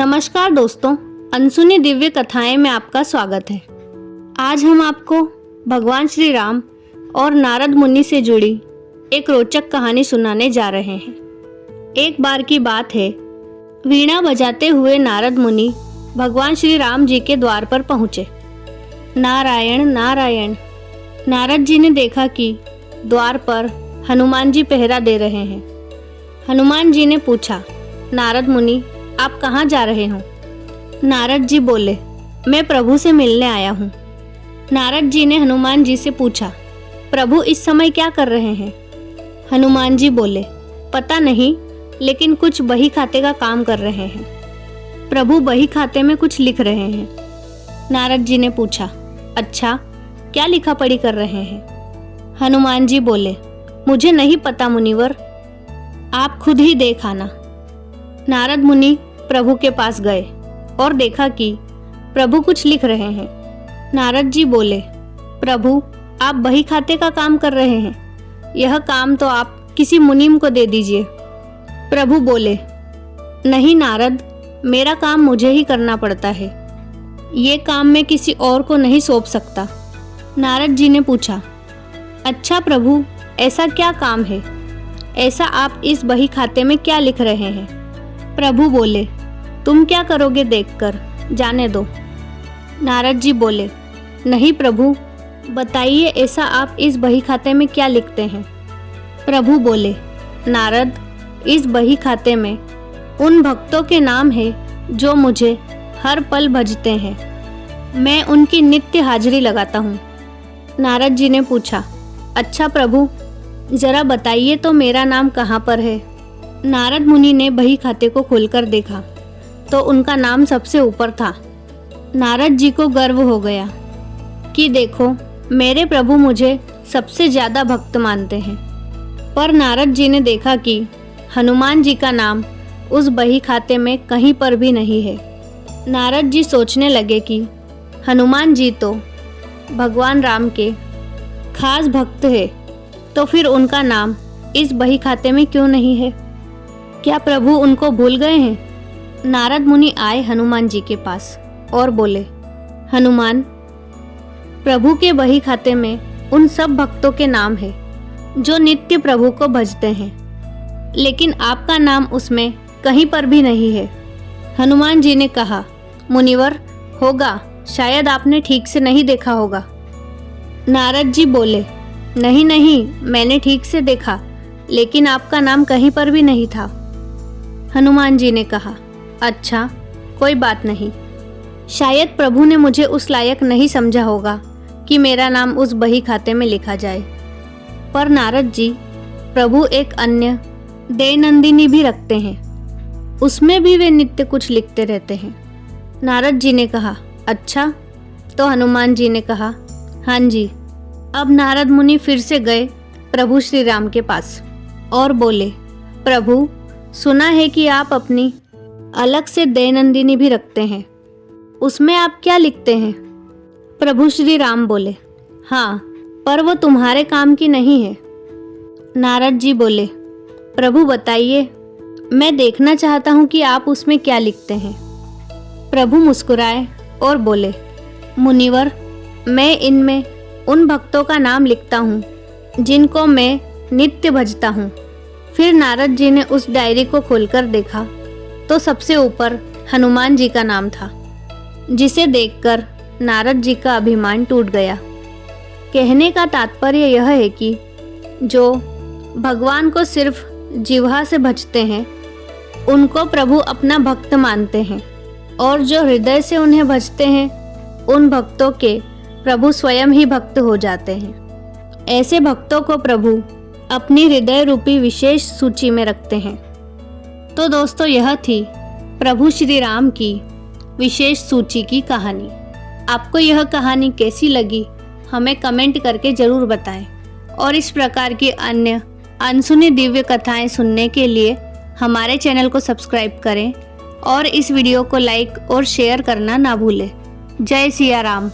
नमस्कार दोस्तों, अनसुनी दिव्य कथाएं में आपका स्वागत है। आज हम आपको भगवान श्री राम और नारद मुनि से जुड़ी एक रोचक कहानी सुनाने जा रहे हैं। एक बार की बात है, वीणा बजाते हुए नारद मुनि भगवान श्री राम जी के द्वार पर पहुँचे। नारायण नारायण। नारद जी ने देखा कि द्वार पर हनुमान जी पहरा दे रहे हैं। हनुमान जी ने पूछा, नारद मुनि आप कहाँ जा रहे हो? नारद जी बोले, मैं प्रभु से मिलने आया हूँ। नारद जी ने हनुमान जी से पूछा, प्रभु इस समय क्या कर रहे हैं? हनुमान जी बोले, पता नहीं, लेकिन कुछ बही खाते का काम कर रहे हैं। प्रभु बही खाते में कुछ लिख रहे हैं। नारद जी ने पूछा, अच्छा, क्या लिखा पढ़ी कर रहे हैं? हनुमान जी बोले, मुझे नहीं पता मुनिवर, आप खुद ही देख आना। नारद मुनि प्रभु के पास गए और देखा कि प्रभु कुछ लिख रहे हैं। नारद जी बोले, प्रभु आप बही खाते का काम कर रहे हैं, यह काम तो आप किसी मुनीम को दे दीजिए। प्रभु बोले, नहीं नारद, मेरा काम मुझे ही करना पड़ता है, ये काम मैं किसी और को नहीं सौंप सकता। नारद जी ने पूछा, अच्छा प्रभु, ऐसा क्या काम है? ऐसा आप इस बही खाते में क्या लिख रहे हैं? प्रभु बोले, तुम क्या करोगे देखकर, जाने दो। नारद जी बोले, नहीं प्रभु, बताइए ऐसा आप इस बही खाते में क्या लिखते हैं? प्रभु बोले, नारद, इस बही खाते में उन भक्तों के नाम है जो मुझे हर पल भजते हैं, मैं उनकी नित्य हाजिरी लगाता हूँ। नारद जी ने पूछा, अच्छा प्रभु, जरा बताइए तो मेरा नाम कहाँ पर है? नारद मुनि ने बही खाते को खोलकर देखा तो उनका नाम सबसे ऊपर था। नारद जी को गर्व हो गया कि देखो, मेरे प्रभु मुझे सबसे ज़्यादा भक्त मानते हैं। पर नारद जी ने देखा कि हनुमान जी का नाम उस बही खाते में कहीं पर भी नहीं है। नारद जी सोचने लगे कि हनुमान जी तो भगवान राम के खास भक्त है, तो फिर उनका नाम इस बही खाते में क्यों नहीं है? क्या प्रभु उनको भूल गए हैं? नारद मुनि आए हनुमान जी के पास और बोले, हनुमान, प्रभु के बही खाते में उन सब भक्तों के नाम है जो नित्य प्रभु को भजते हैं, लेकिन आपका नाम उसमें कहीं पर भी नहीं है। हनुमान जी ने कहा, मुनिवर, होगा, शायद आपने ठीक से नहीं देखा होगा। नारद जी बोले, नहीं नहीं, मैंने ठीक से देखा, लेकिन आपका नाम कहीं पर भी नहीं था। हनुमान जी ने कहा, अच्छा, कोई बात नहीं, शायद प्रभु ने मुझे उस लायक नहीं समझा होगा कि मेरा नाम उस बही खाते में लिखा जाए। पर नारद जी, प्रभु एक अन्य दैनंदिनी भी रखते हैं, उसमें भी वे नित्य कुछ लिखते रहते हैं। नारद जी ने कहा, अच्छा? तो हनुमान जी ने कहा, हाँ जी। अब नारद मुनि फिर से गए प्रभु श्री राम के पास और बोले, प्रभु, सुना है कि आप अपनी अलग से दैनंदिनी भी रखते हैं, उसमें आप क्या लिखते हैं? प्रभु श्री राम बोले, हाँ, पर वो तुम्हारे काम की नहीं है। नारद जी बोले, प्रभु बताइए, मैं देखना चाहता हूँ कि आप उसमें क्या लिखते हैं। प्रभु मुस्कुराए और बोले, मुनिवर, मैं इनमें उन भक्तों का नाम लिखता हूँ जिनको मैं नित्य भजता हूँ। फिर नारद जी ने उस डायरी को खोलकर देखा तो सबसे ऊपर हनुमान जी का नाम था, जिसे देखकर नारद जी का अभिमान टूट गया। कहने का तात्पर्य यह है कि जो भगवान को सिर्फ जिह्वा से भजते हैं, उनको प्रभु अपना भक्त मानते हैं, और जो हृदय से उन्हें भजते हैं, उन भक्तों के प्रभु स्वयं ही भक्त हो जाते हैं। ऐसे भक्तों को प्रभु अपनी हृदय रूपी विशेष सूची में रखते हैं। तो दोस्तों, यह थी प्रभु श्री राम की विशेष सूची की कहानी। आपको यह कहानी कैसी लगी, हमें कमेंट करके ज़रूर बताएं। और इस प्रकार की अन्य अनसुनी दिव्य कथाएं सुनने के लिए हमारे चैनल को सब्सक्राइब करें और इस वीडियो को लाइक और शेयर करना ना भूलें। जय सिया राम।